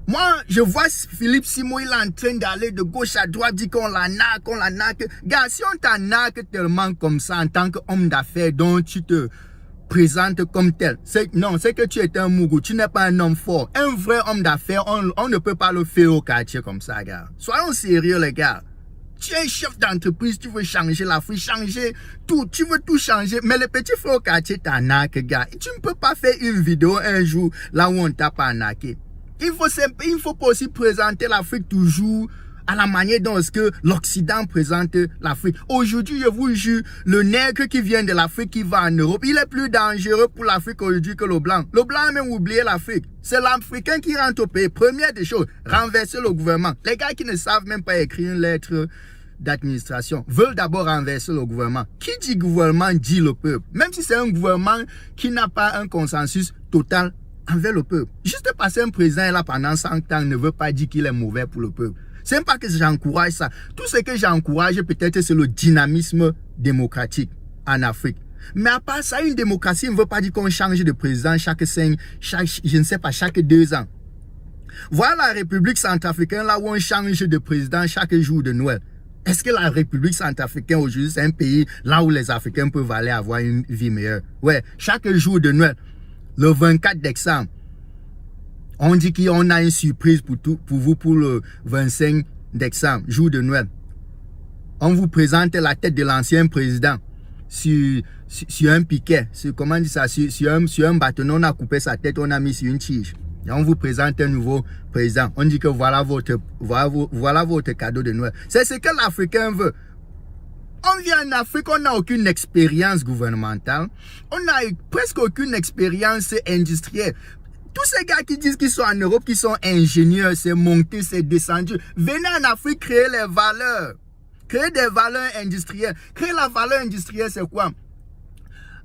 Moi, je vois Philippe Simon, il est en train d'aller de gauche à droite, dit qu'on la naque. Gars, si on t'a naque tellement comme ça en tant qu'homme d'affaires, dont tu te présentes comme tel, c'est que tu es un mougou, tu n'es pas un homme fort. Un vrai homme d'affaires, on ne peut pas le faire au quartier comme ça, gars. Soyons sérieux, les gars. Tu es chef d'entreprise, tu veux changer l'Afrique, changer tout, tu veux tout changer. Mais les petits frères au quartier t'arnaquent, gars. Tu ne peux pas faire une vidéo un jour là où on t'a pas arnaqué. Il faut pas aussi présenter l'Afrique toujours à la manière dont l'Occident présente l'Afrique. Aujourd'hui, je vous jure, le nègre qui vient de l'Afrique, qui va en Europe, il est plus dangereux pour l'Afrique aujourd'hui que le blanc. Le blanc a même oublié l'Afrique. C'est l'Africain qui rentre au pays. Première des choses, renverser le gouvernement. Les gars qui ne savent même pas écrire une lettre d'administration veulent d'abord renverser le gouvernement. Qui dit gouvernement dit le peuple. Même si c'est un gouvernement qui n'a pas un consensus total envers le peuple. Juste parce qu'un président est là pendant 100 ans ne veut pas dire qu'il est mauvais pour le peuple. C'est même pas que j'encourage ça. Tout ce que j'encourage peut-être c'est le dynamisme démocratique en Afrique. Mais à part ça, une démocratie ne veut pas dire qu'on change de président chaque 2 ans. Voilà la République centrafricaine là où on change de président chaque jour de Noël. Est-ce que la République centrafricaine aujourd'hui c'est un pays là où les Africains peuvent aller avoir une vie meilleure? Ouais, chaque jour de Noël, le 24 décembre, on dit qu'on a une surprise pour vous pour le 25 décembre, jour de Noël. On vous présente la tête de l'ancien président sur un piquet, sur un bâton. On a coupé sa tête, on a mis sur une tige. Et on vous présente un nouveau président. On dit que voilà votre cadeau de Noël. C'est ce que l'Africain veut. On vient en Afrique, on n'a aucune expérience gouvernementale. On n'a presque aucune expérience industrielle. Tous ces gars qui disent qu'ils sont en Europe, qui sont ingénieurs, c'est monté, c'est descendu. Venez en Afrique créer les valeurs. Créer des valeurs industrielles. Créer la valeur industrielle, c'est quoi?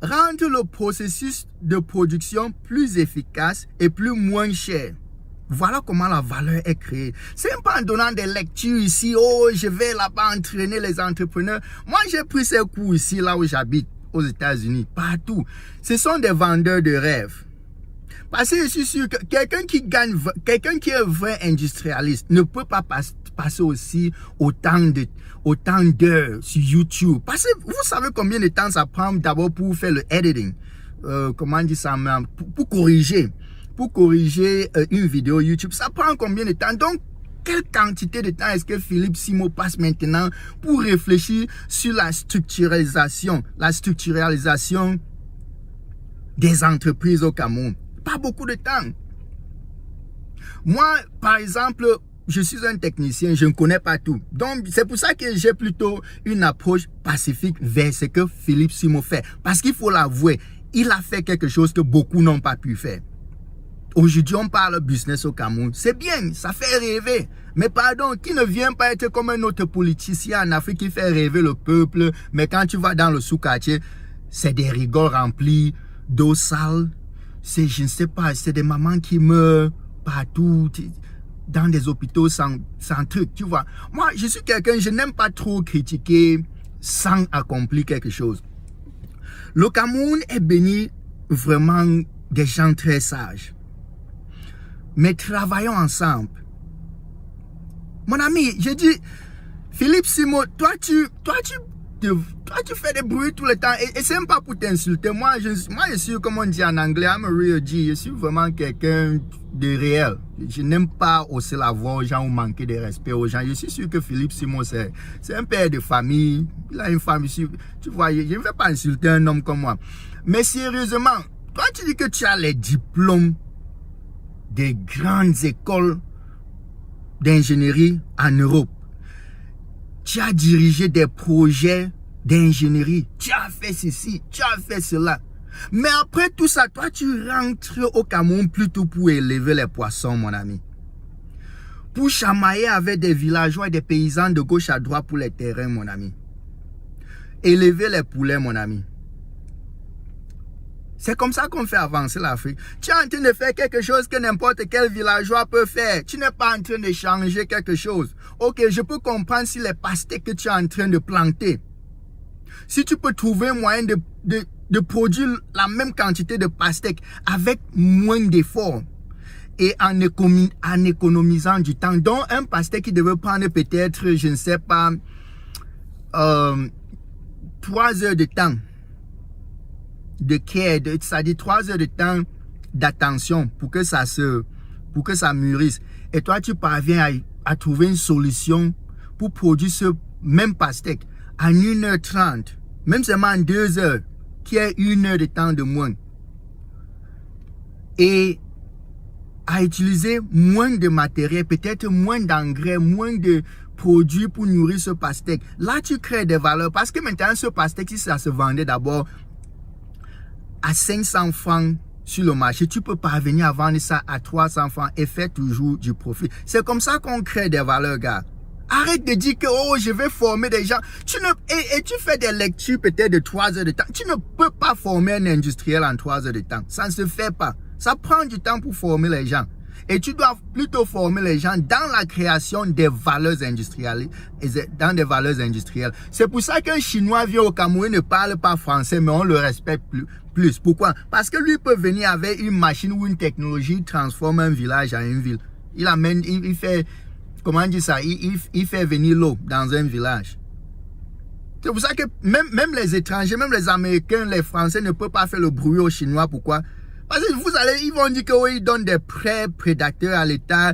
Rendre le processus de production plus efficace et moins cher. Voilà comment la valeur est créée. C'est pas en donnant des lectures ici, oh, je vais là-bas entraîner les entrepreneurs. Moi, j'ai pris ces cours ici, là où j'habite, aux États-Unis, partout. Ce sont des vendeurs de rêves. Parce que je suis sûr que quelqu'un qui est vrai industrialiste ne peut pas passer aussi autant d'heures sur YouTube. Parce que vous savez combien de temps ça prend d'abord pour faire le editing. Comment on dit ça? Pour corriger. Pour corriger une vidéo YouTube, ça prend combien de temps? Donc, quelle quantité de temps est-ce que Philippe Simon passe maintenant pour réfléchir sur la structuralisation des entreprises au Cameroun? Pas beaucoup de temps. Moi, par exemple, je suis un technicien, je ne connais pas tout. Donc, c'est pour ça que j'ai plutôt une approche pacifique vers ce que Philippe Simon fait. Parce qu'il faut l'avouer, il a fait quelque chose que beaucoup n'ont pas pu faire. Aujourd'hui, on parle business au Cameroun. C'est bien, ça fait rêver. Mais pardon, qui ne vient pas être comme un autre politicien en Afrique qui fait rêver le peuple. Mais quand tu vas dans le sous-quartier, c'est des rigoles remplies d'eau sale. C'est, je ne sais pas, c'est des mamans qui meurent partout, dans des hôpitaux sans truc, tu vois. Moi, je suis quelqu'un, je n'aime pas trop critiquer sans accomplir quelque chose. Le Cameroun est béni vraiment des gens très sages. Mais travaillons ensemble. Mon ami, je dis, Philippe Simon, toi tu fais des bruits tout le temps et c'est même pas pour t'insulter. Moi, je suis, comme on dit en anglais, I'm a real G. Je suis vraiment quelqu'un de réel. Je n'aime pas hausser la voix aux gens ou manquer de respect aux gens. Je suis sûr que Philippe Simon, c'est un père de famille. Il a une famille. Tu vois, je ne vais pas insulter un homme comme moi. Mais sérieusement, toi tu dis que tu as les diplômes des grandes écoles d'ingénierie en Europe. Tu as dirigé des projets d'ingénierie. Tu as fait ceci, tu as fait cela. Mais après tout ça, toi, tu rentres au Cameroun plutôt pour élever les poissons, mon ami. Pour chamailler avec des villageois et des paysans de gauche à droite pour les terrains, mon ami. Élever les poulets, mon ami. C'est comme ça qu'on fait avancer l'Afrique. Tu es en train de faire quelque chose que n'importe quel villageois peut faire. Tu n'es pas en train de changer quelque chose. Ok, je peux comprendre si les pastèques que tu es en train de planter, si tu peux trouver un moyen de produire la même quantité de pastèques avec moins d'efforts et en économisant du temps. Donc, un pastèque qui devait prendre peut-être, je ne sais pas, 3 heures de temps de care, c'est-à-dire 3 heures de temps d'attention pour que ça mûrisse. Et toi, tu parviens à trouver une solution pour produire ce même pastèque en 1h30, même seulement en 2 heures, qui est 1 heure de temps de moins. Et à utiliser moins de matériel, peut-être moins d'engrais, moins de produits pour nourrir ce pastèque. Là, tu crées des valeurs. Parce que maintenant, ce pastèque, si ça se vendait d'abord à 500 francs sur le marché, tu peux parvenir à vendre ça à 300 francs et faire toujours du profit. C'est comme ça qu'on crée des valeurs, gars. Arrête de dire que oh, je vais former des gens. Et tu fais des lectures peut-être de 3 heures de temps. Tu ne peux pas former un industriel en 3 heures de temps. Ça ne se fait pas. Ça prend du temps pour former les gens. Et tu dois plutôt former les gens dans la création des valeurs industrielles. C'est pour ça qu'un Chinois vient au Cameroun ne parle pas français, mais on le respecte plus. Pourquoi? Parce que lui peut venir avec une machine ou une technologie, transforme un village en une ville. Il fait, comment on dit ça? Il fait venir l'eau dans un village. C'est pour ça que même les étrangers, même les Américains, les Français ne peuvent pas faire le bruit aux Chinois. Pourquoi? Parce que ils vont dire qu'ils donnent des prêts prédateurs à l'État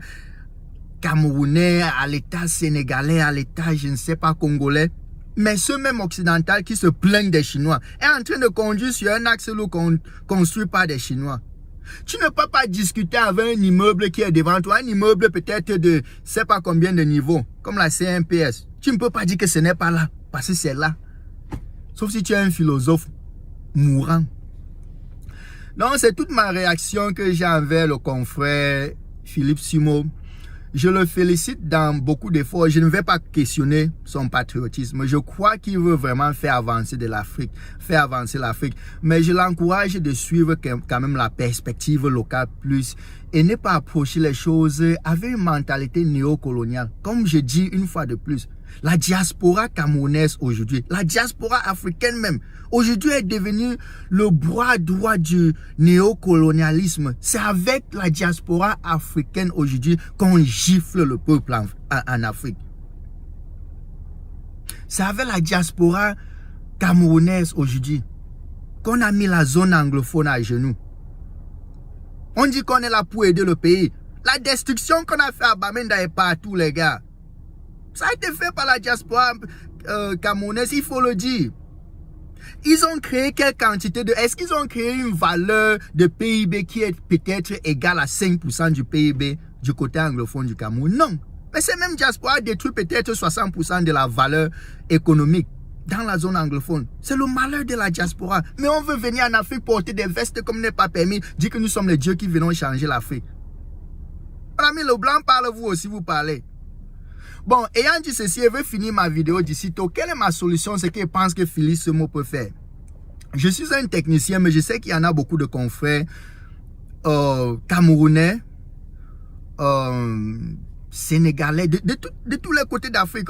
camerounais, à l'État sénégalais, à l'État, je ne sais pas, congolais. Mais ceux même occidentaux qui se plaignent des Chinois est en train de conduire sur un axe construit par des Chinois. Tu ne peux pas discuter avec un immeuble qui est devant toi, un immeuble peut-être de, je ne sais pas combien de niveaux, comme la CNPS. Tu ne peux pas dire que ce n'est pas là, parce que c'est là. Sauf si tu es un philosophe mourant. Donc, c'est toute ma réaction que j'ai envers le confrère Philippe Simo. Je le félicite dans beaucoup d'efforts. Je ne vais pas questionner son patriotisme. Je crois qu'il veut vraiment faire avancer l'Afrique. Mais je l'encourage de suivre quand même la perspective locale plus et ne pas approcher les choses avec une mentalité néocoloniale. Comme je dis une fois de plus, la diaspora camerounaise aujourd'hui, la diaspora africaine même, aujourd'hui est devenue le bras droit du néocolonialisme. C'est avec la diaspora africaine aujourd'hui qu'on gifle le peuple en Afrique. C'est avec la diaspora camerounaise aujourd'hui qu'on a mis la zone anglophone à genoux. On dit qu'on est là pour aider le pays. La destruction qu'on a fait à Bamenda est partout, les gars. Ça a été fait par la diaspora camerounaise, il faut le dire. Ils ont créé quelle quantité de... Est-ce qu'ils ont créé une valeur de PIB qui est peut-être égale à 5% du PIB du côté anglophone du Cameroun? Non. Mais cette même diaspora détruit peut-être 60% de la valeur économique dans la zone anglophone. C'est le malheur de la diaspora. Mais on veut venir en Afrique porter des vestes comme n'est pas permis, dire que nous sommes les dieux qui venons changer l'Afrique. Madame Leblanc, parlez-vous aussi, vous parlez. Bon, ayant dit ceci, je vais finir ma vidéo d'ici tôt. Quelle est ma solution? C'est que je pense que Philippe Simo peut faire. Je suis un technicien, mais je sais qu'il y en a beaucoup de confrères camerounais, sénégalais, de tous les côtés d'Afrique.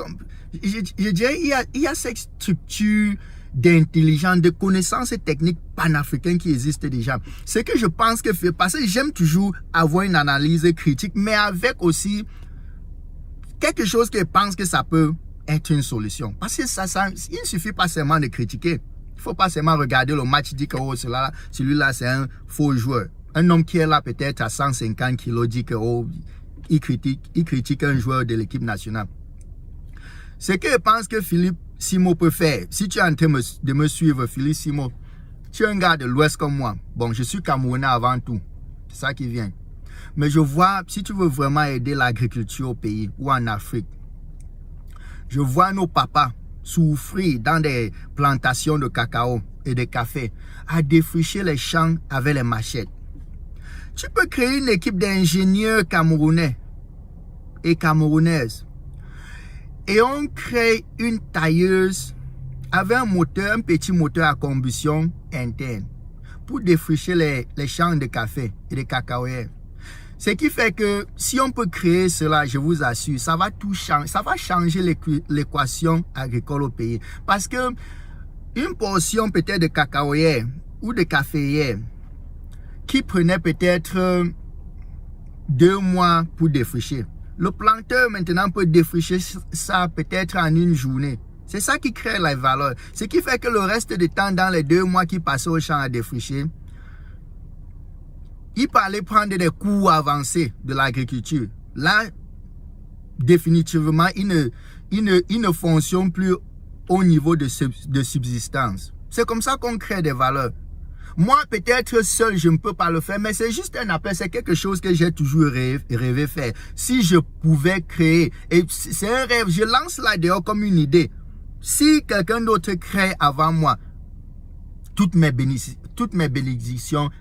Je dirais il y a cette structure d'intelligence, de connaissances techniques panafricaines qui existent déjà. Ce que je pense que parce que j'aime toujours avoir une analyse critique, mais avec aussi quelque chose que je pense que ça peut être une solution. Parce que il ne suffit pas seulement de critiquer. Il ne faut pas seulement regarder le match et dire que oh, celui-là c'est un faux joueur. Un homme qui est là peut-être à 150 kilos dit que oh, il critique un joueur de l'équipe nationale. Ce que je pense que Philippe Simo peut faire, si tu es en train de me suivre, Philippe Simo, tu es un gars de l'Ouest comme moi. Bon, je suis Camerounais avant tout. C'est ça qui vient. Mais je vois, si tu veux vraiment aider l'agriculture au pays ou en Afrique, je vois nos papas souffrir dans des plantations de cacao et de café, à défricher les champs avec les machettes. Tu peux créer une équipe d'ingénieurs camerounais et camerounaises. Et on crée une tailleuse avec un moteur, un petit moteur à combustion interne pour défricher les champs de café et de cacaoyers. Ce qui fait que si on peut créer cela, je vous assure, ça va tout changer. Ça va changer l'équation agricole au pays. Parce que une portion peut-être de cacaoyers ou de caféiers qui prenait peut-être 2 mois pour défricher. Le planteur maintenant peut défricher ça peut-être en une journée. C'est ça qui crée la valeur. Ce qui fait que le reste du temps, dans les 2 mois qu'il passait au champ à défricher, il peut aller prendre des cours avancés de l'agriculture. Là, définitivement, il ne fonctionne plus au niveau de subsistance. C'est comme ça qu'on crée des valeurs. Moi, peut-être seul, je ne peux pas le faire, mais c'est juste un appel, c'est quelque chose que j'ai toujours rêvé faire. Si je pouvais créer, et c'est un rêve, je lance là dehors comme une idée. Si quelqu'un d'autre crée avant moi, toutes mes bénédictions